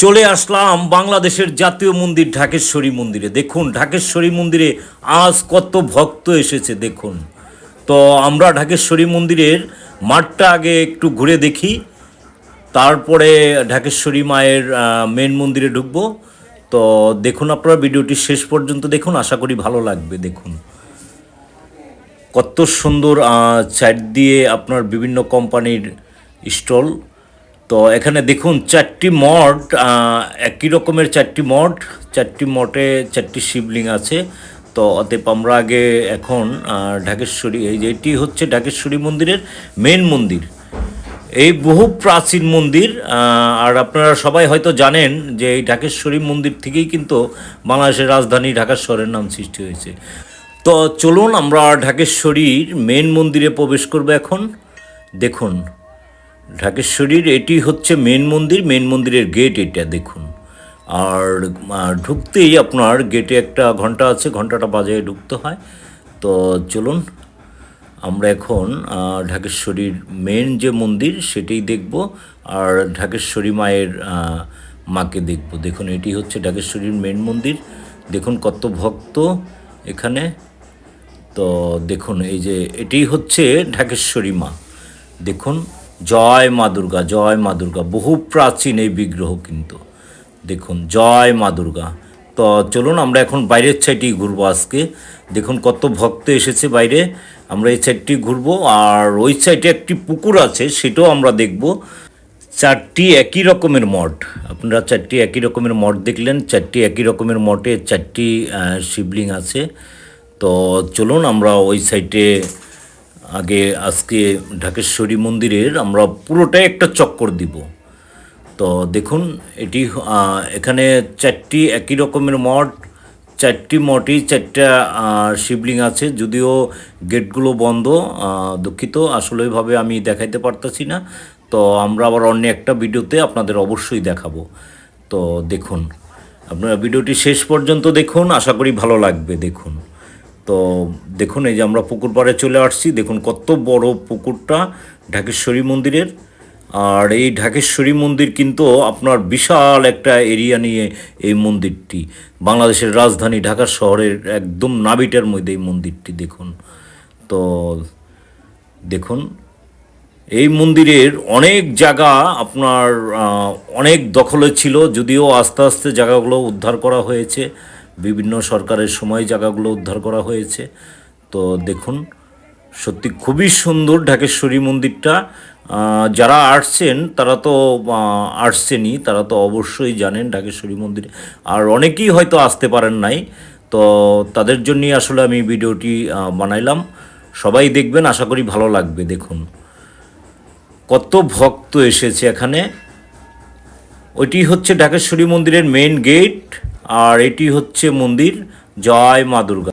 চলে আসলাম বাংলাদেশের জাতীয় মন্দির ঢাকেশ্বরী মন্দিরে। দেখুন ঢাকেশ্বরী মন্দিরে আজ কত ভক্ত এসেছে দেখুন। তো আমরা ঢাকেশ্বরী মন্দিরের মাঠটা আগে একটু ঘুরে দেখি, তারপরে ঢাকেশ্বরী মায়ের মেন মন্দিরে ঢুকবো। তো দেখুন আপনারা ভিডিওটি শেষ পর্যন্ত দেখুন, আশা করি ভালো লাগবে। দেখুন কত সুন্দর চাট দিয়ে আপনার বিভিন্ন কোম্পানির স্টল। তো এখানে দেখুন চারটি মঠ, একই রকমের চারটি মঠ, চারটি মঠে চারটি শিবলিঙ্গ আছে। তো অতএব আমরা আগে এখন ঢাকেশ্বরী, এই যে এটি হচ্ছে ঢাকেশ্বরী মন্দিরের মেন মন্দির। এই বহু প্রাচীন মন্দির, আর আপনারা সবাই হয়তো জানেন যে এই ঢাকেশ্বরী মন্দির থেকেই কিন্তু বাংলাদেশের রাজধানী ঢাকা শহরের নাম সৃষ্টি হয়েছে। তো চলুন আমরা ঢাকেশ্বরীর মেন মন্দিরে প্রবেশ করব এখন। দেখুন ঢাকেশ্বরীর এটি হচ্ছে মেন মন্দির, মেন মন্দিরের গেট এটা দেখুন। আর ঢুকতেই আপনার গেটে একটা ঘন্টা আছে, ঘন্টাটা বাজায় ঢুকতে হয়। তো চলুন আমরা এখন ঢাকেশ্বরীর মেন যে মন্দির সেটাই দেখব, আর ঢাকেশ্বরী মায়ের মাকে দেখব। দেখুন এটি হচ্ছে ঢাকেশ্বরীর মেন মন্দির। দেখুন কত ভক্ত এখানে। তো দেখুন এই যে এটি হচ্ছে ঢাকেশ্বরী মা। দেখুন জয় মা দুর্গা, জয় মা দুর্গা, বহু প্রাচীন এই বিগ্রহ কিন্তু। দেখুন জয় মা দুর্গা। তো চলুন আমরা এখন বাইরের সাইডেই ঘুরবো আজকে। দেখুন কত ভক্ত এসেছে বাইরে, আমরা এই সাইডটি ঘুরবো। আর ওই সাইডে একটি পুকুর আছে, সেটাও আমরা দেখব। চারটি একই রকমের মঠ, আপনারা চারটি একই রকমের মঠ দেখলেন। চারটি একই রকমের মঠে চারটি শিবলিঙ্গ আছে। তো চলুন আমরা ওই সাইডে আগে আজকে ঢাকেশ্বরী মন্দিরের আমরা পুরোটাই একটা চক্কর দিব। তো দেখুন এটি এখানে চারটি একই রকমের মঠ, চারটি মঠই চারটা শিবলিঙ্গ আছে। যদিও গেটগুলো বন্ধ, দুঃখিত, আসলেভাবে আমি দেখাইতে পারতাছি না। তো আমরা আবার অন্য একটা ভিডিওতে আপনাদের অবশ্যই দেখাবো। তো দেখুন আপনারা ভিডিওটি শেষ পর্যন্ত দেখুন, আশা করি ভালো লাগবে। দেখুন তো দেখুন এই যে আমরা পুকুর পাড়ে চলে আসছি। দেখুন কত বড় পুকুরটা ঢাকেশ্বরী মন্দিরের। আর এই ঢাকেশ্বরী মন্দির কিন্তু আপনার বিশাল একটা এরিয়া নিয়ে এই মন্দিরটি, বাংলাদেশের রাজধানী ঢাকা শহরের একদম নাভিটার মধ্যে এই মন্দিরটি। দেখুন তো দেখুন এই মন্দিরের অনেক জায়গা আপনার অনেক দখলে ছিল, যদিও আস্তে আস্তে জায়গাগুলো উদ্ধার করা হয়েছে। বিভিন্ন সরকারের সময় জায়গাগুলো উদ্ধার করা হয়েছে। তো দেখুন সত্যি খুবই সুন্দর ঢাকেশ্বরী মন্দিরটা। যারা আসছেন তারা তো আসছেনই, তারা তো অবশ্যই জানেন ঢাকেশ্বরী মন্দিরে। আর অনেকেই হয়তো আসতে পারেন নাই, তো তাদের জন্যই আসলে আমি ভিডিওটি বানাইলাম। সবাই দেখবেন, আশা করি ভালো লাগবে। দেখুন কত ভক্ত এসেছে এখানে। ওইটি হচ্ছে ঢাকেশ্বরী মন্দিরের মেন গেট, আর এটি হচ্ছে মন্দির। জয় মা দুর্গা।